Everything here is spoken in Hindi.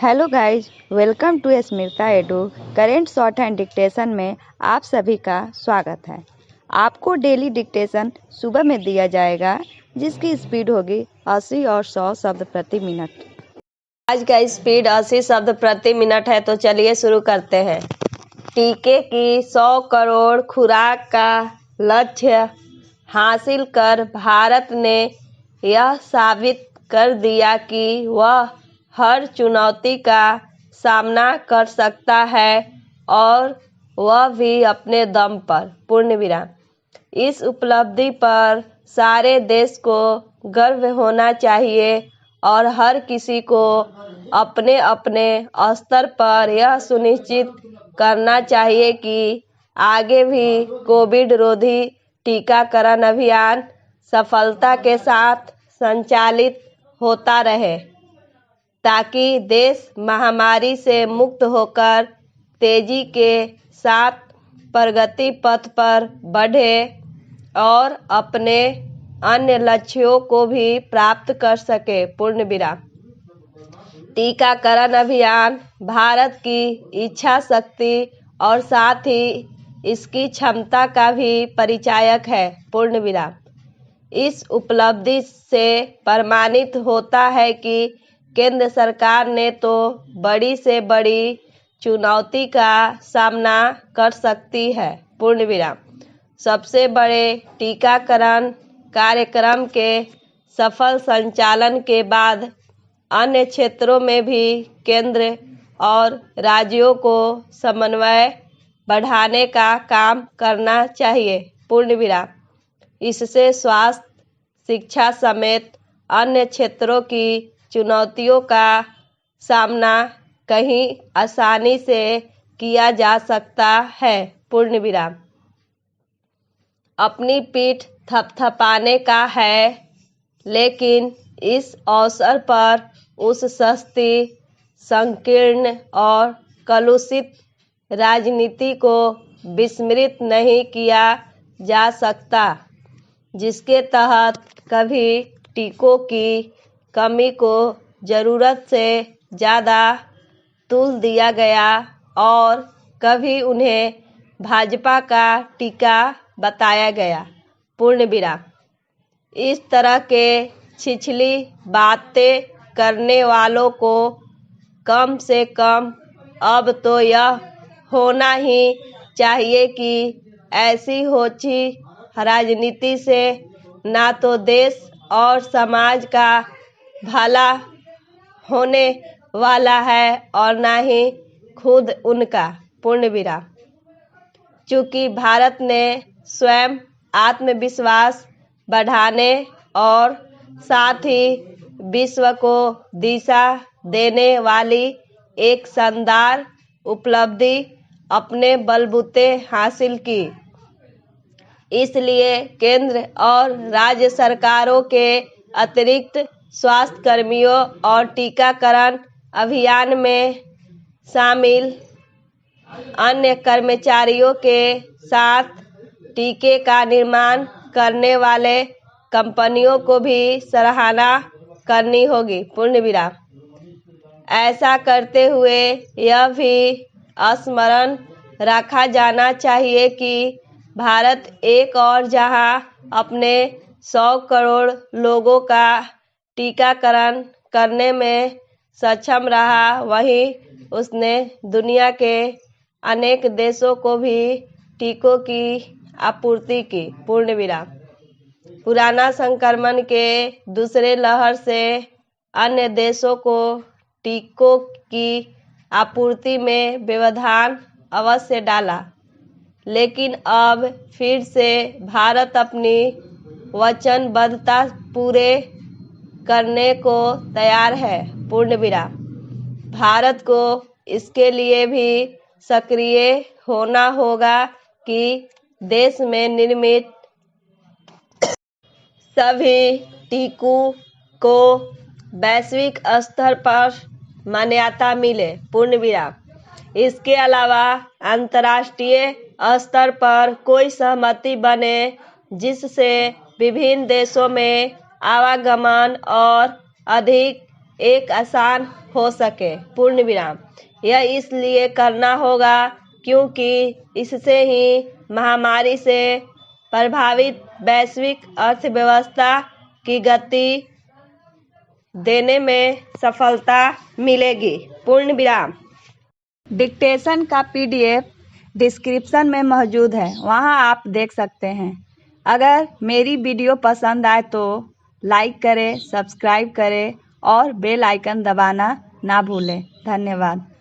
Hello guys, welcome to Smita Edu. Current shorthand dictation में आप सभी का स्वागत है। आपको डेली डिक्टेशन सुबह में दिया जाएगा, जिसकी स्पीड होगी 80 और 100 शब्द प्रति मिनट। आज का स्पीड 80 शब्द प्रति मिनट है, तो चलिए शुरू करते हैं। टीके की 100 करोड़ खुराक का लक्ष्य हासिल कर भारत ने यह साबित कर दिया कि वह हर चुनौती का सामना कर सकता है और वह भी अपने दम पर। पूर्ण विराम। इस उपलब्धि पर सारे देश को गर्व होना चाहिए और हर किसी को अपने अपने स्तर पर यह सुनिश्चित करना चाहिए कि आगे भी कोविड रोधी टीकाकरण अभियान सफलता के साथ संचालित होता रहे, ताकि देश महामारी से मुक्त होकर तेजी के साथ प्रगति पथ पर बढ़े और अपने अन्य लक्ष्यों को भी प्राप्त कर सके। पूर्ण विराम। टीकाकरण अभियान भारत की इच्छा शक्ति और साथ ही इसकी क्षमता का भी परिचायक है। पूर्ण विराम। इस उपलब्धि से प्रमाणित होता है कि केंद्र सरकार ने तो बड़ी से बड़ी चुनौती का सामना कर सकती है। पूर्ण विराम। सबसे बड़े टीकाकरण कार्यक्रम के सफल संचालन के बाद अन्य क्षेत्रों में भी केंद्र और राज्यों को समन्वय बढ़ाने का काम करना चाहिए। पूर्ण विराम। इससे स्वास्थ्य, शिक्षा समेत अन्य क्षेत्रों की चुनौतियों का सामना कहीं आसानी से किया जा सकता है। पूर्ण विराम। अपनी पीठ थपथपाने का है, लेकिन इस अवसर पर उस सस्ती, संकीर्ण और कलुषित राजनीति को विस्मृत नहीं किया जा सकता, जिसके तहत कभी टीकों की कमी को जरूरत से ज़्यादा तुल दिया गया और कभी उन्हें भाजपा का टीका बताया गया। पूर्ण विराम। इस तरह के छिछली बातें करने वालों को कम से कम अब तो यह होना ही चाहिए कि ऐसी होची राजनीति से ना तो देश और समाज का भला होने वाला है और ना ही खुद उनका। पूर्ण विराम। चूँकि भारत ने स्वयं आत्मविश्वास बढ़ाने और साथ ही विश्व को दिशा देने वाली एक शानदार उपलब्धि अपने बलबूते हासिल की, इसलिए केंद्र और राज्य सरकारों के अतिरिक्त स्वास्थ्य कर्मियों और टीकाकरण अभियान में शामिल अन्य कर्मचारियों के साथ टीके का निर्माण करने वाले कंपनियों को भी सराहना करनी होगी। पूर्ण विराम। ऐसा करते हुए यह भी स्मरण रखा जाना चाहिए कि भारत एक और जहां अपने 100 करोड़ लोगों का टीकाकरण करने में सक्षम रहा, वहीं उसने दुनिया के अनेक देशों को भी टीकों की आपूर्ति की। पूर्ण विराम। पुराना संक्रमण के दूसरे लहर से अन्य देशों को टीकों की आपूर्ति में व्यवधान अवश्य डाला, लेकिन अब फिर से भारत अपनी वचनबद्धता पूरे करने को तैयार है। पूर्ण विराम। भारत को इसके लिए भी सक्रिय होना होगा कि देश में निर्मित सभी टीकों को वैश्विक स्तर पर मान्यता मिले। पूर्ण विराम। इसके अलावा अंतर्राष्ट्रीय स्तर पर कोई सहमति बने जिससे विभिन्न देशों में आवागमन और अधिक एक आसान हो सके, पूर्ण विराम। यह इसलिए करना होगा क्योंकि इससे ही महामारी से प्रभावित वैश्विक अर्थव्यवस्था की गति देने में सफलता मिलेगी, पूर्ण विराम। डिक्टेशन का PDF डिस्क्रिप्शन में मौजूद है, वहां आप देख सकते हैं। अगर मेरी वीडियो पसंद आए तो लाइक करें, सब्सक्राइब करें और बेल आइकन दबाना ना भूलें। धन्यवाद।